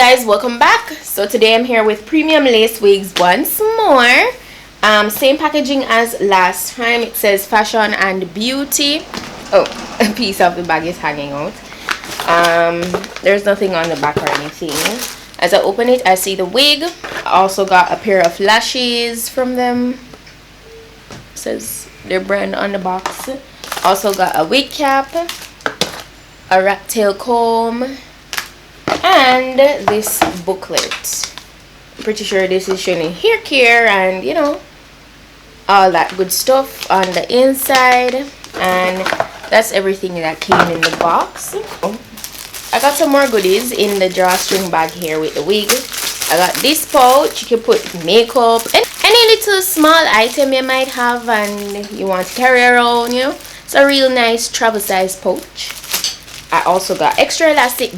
guys, welcome back. So today I'm here with Premium Lace Wigs once more. Same packaging as last time. It says fashion and beauty. Oh, a piece of the bag is hanging out. There's nothing on the back or anything. As I open it, I see the wig. I also got a pair of lashes from them. It says their brand on the box. Also got a wig cap, a rat tail comb, and this booklet. I'm pretty sure this is showing hair care and all that good stuff on the inside, and that's everything that came in the box. I got some more goodies in the drawstring bag here with the wig. I got this pouch. You can put makeup and any little small item you might have and you want to carry around, It's a real nice travel size pouch. I also got extra elastic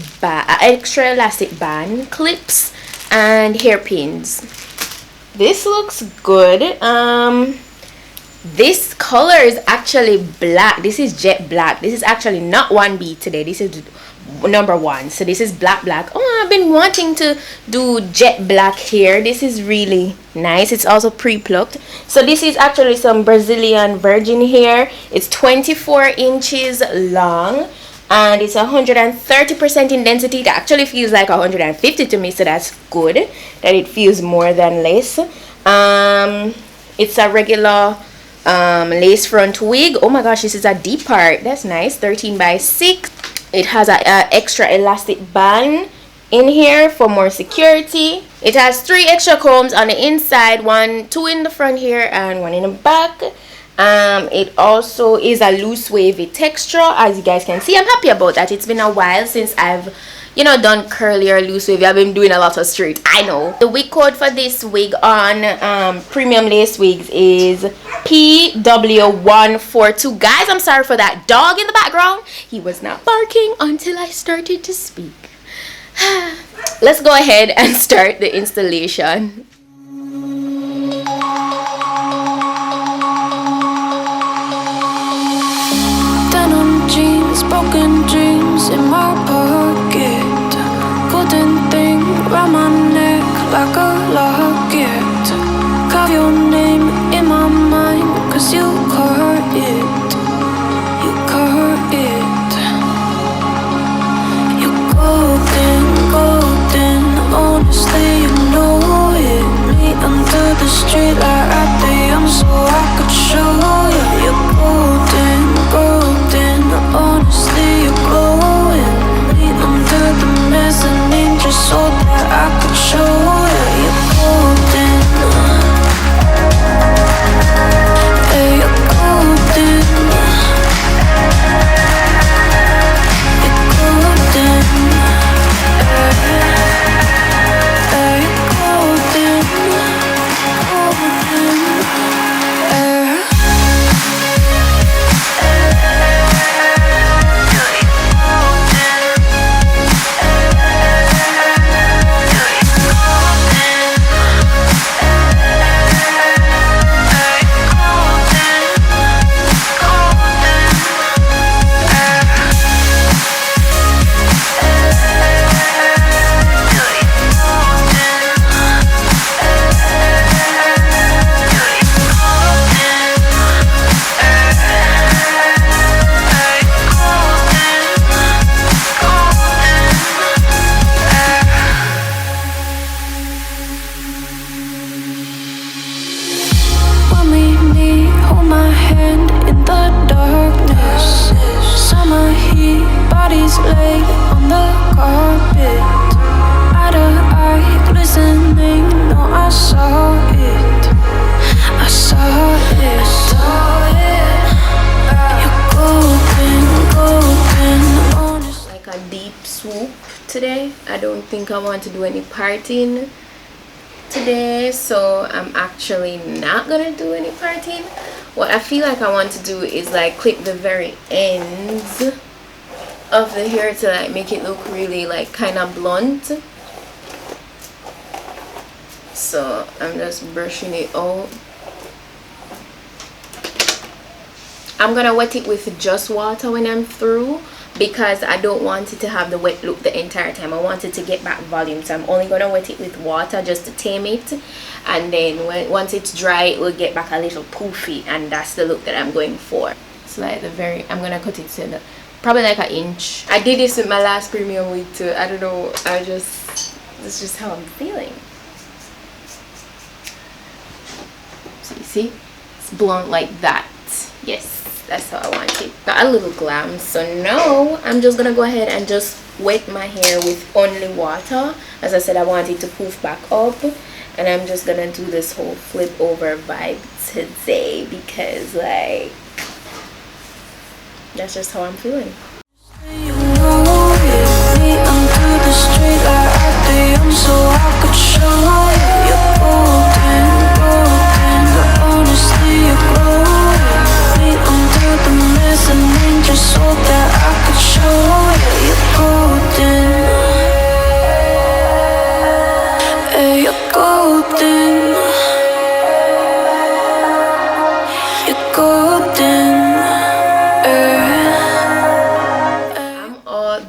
band clips and hairpins. This looks good. This color is actually black. This is jet black. This is actually not 1B today. This is number 1. So this is black. Oh, I've been wanting to do jet black hair. This is really nice. It's also pre-plucked. So this is actually some Brazilian virgin hair. It's 24 inches long. And it's 130% in density. It actually feels like 150 to me, so that's good that it feels more than lace. It's a regular lace front wig. Oh my gosh, this is a deep part. That's nice. 13 by 6. It has a extra elastic band in here for more security. It has 3 extra combs on the inside, 2 in the front here and 1 in the back. It also is a loose wavy texture, as you guys can see. I'm happy about that. It's been a while since I've done curly or loose wavy. I've been doing a lot of straight, I know. The wig code for this wig on Premium Lace Wigs is PW142. Guys, I'm sorry for that dog in the background. He was not barking until I started to speak. Let's go ahead and start the installation. Broken dreams in my pocket, golden thing round my neck like a locket. Carve your name in my mind, 'cause you caught it, you caught it. You're golden, golden, honestly you know it. Meet under the street light at the young so I could show you. You're golden, golden, honestly you're glowing. Meet under the mezzanine just so that I could show you. You're golden, yeah, you're golden, you're golden, yeah, you're golden, golden, yeah. Laid on the carpet, eye to eye, glistening. No, I saw it, I saw it. You're golden, golden, honest. Like a deep swoop today. I don't think I want to do any parting today, so I'm actually not gonna do any parting. What I feel like I want to do is like clip the very ends of the hair to like make it look really like kind of blunt. So I'm just brushing it out. I'm gonna wet it with just water when I'm through, because I don't want it to have the wet look the entire time. I want it to get back volume, so I'm only gonna wet it with water just to tame it, and then once it's dry it will get back a little poofy, and that's the look that I'm going for. It's like I'm gonna cut it to probably like an inch. I did this with my last premium wig too. I don't know, it's just how I'm feeling. So you see, it's blonde like that. Yes, that's how I want it. Got a little glam. So now I'm just gonna go ahead and just wet my hair with only water. As I said, I want it to poof back up, and I'm just gonna do this whole flip over vibe today because like that's just how I'm feeling.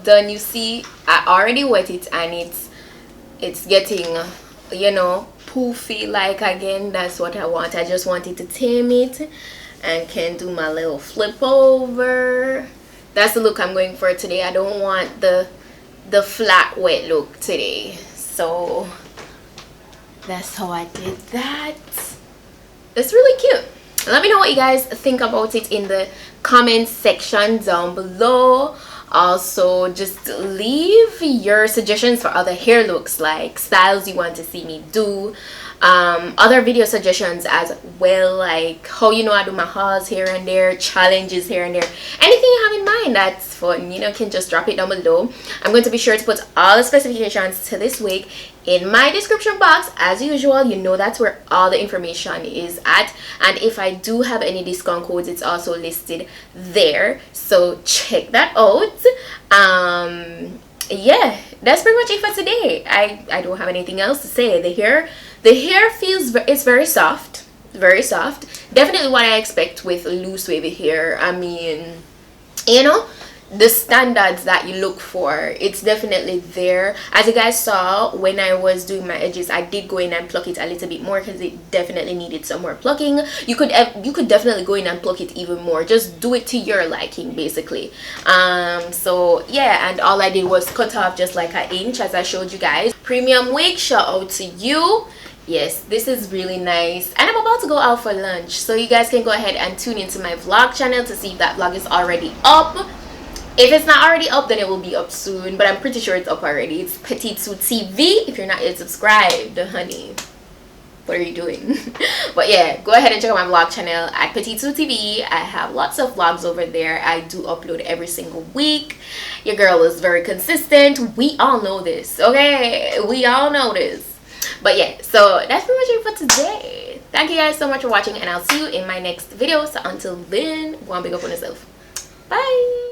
Done. You see, I already wet it and it's getting, you know, poofy like again. That's what I want. I just wanted to tame it and can do my little flip over. That's the look I'm going for today. I don't want the flat wet look today, so that's how I did that. It's really cute. Let me know what you guys think about it in the comment section down below. Also, just leave your suggestions for other hair looks, like styles you want to see me do, other video suggestions as well, like how you know I do my hauls here and there, challenges here and there, anything you have in mind that's fun, you know, can just drop it down below. I'm going to be sure to put all the specifications to this wig in my description box as usual. You know that's where all the information is at, and if I do have any discount codes, it's also listed there, so check that out. Yeah, that's pretty much it for today. I don't have anything else to say. The hair feels it's very soft, definitely what I expect with loose wavy hair. I mean, you know, the standards that you look for, it's definitely there. As you guys saw when I was doing my edges, I did go in and pluck it a little bit more because it definitely needed some more plucking. You could definitely go in and pluck it even more. Just do it to your liking basically. So yeah, and all I did was cut off just like an inch as I showed you guys. Premium wig, shout out to you. Yes, this is really nice, and I'm about to go out for lunch, so you guys can go ahead and tune into my vlog channel to see if that vlog is already up. If it's not already up, then it will be up soon, but I'm pretty sure it's up already. It's Petite-Sue TV. If you're not yet subscribed, honey, what are you doing? But yeah, go ahead and check out my vlog channel at Petite-Sue TV. I have lots of vlogs over there. I do upload every single week. Your girl is very consistent. We all know this, okay? We all know this. But yeah, so that's pretty much it for today. Thank you guys so much for watching, and I'll see you in my next video. So until then, go and big up on yourself. Bye.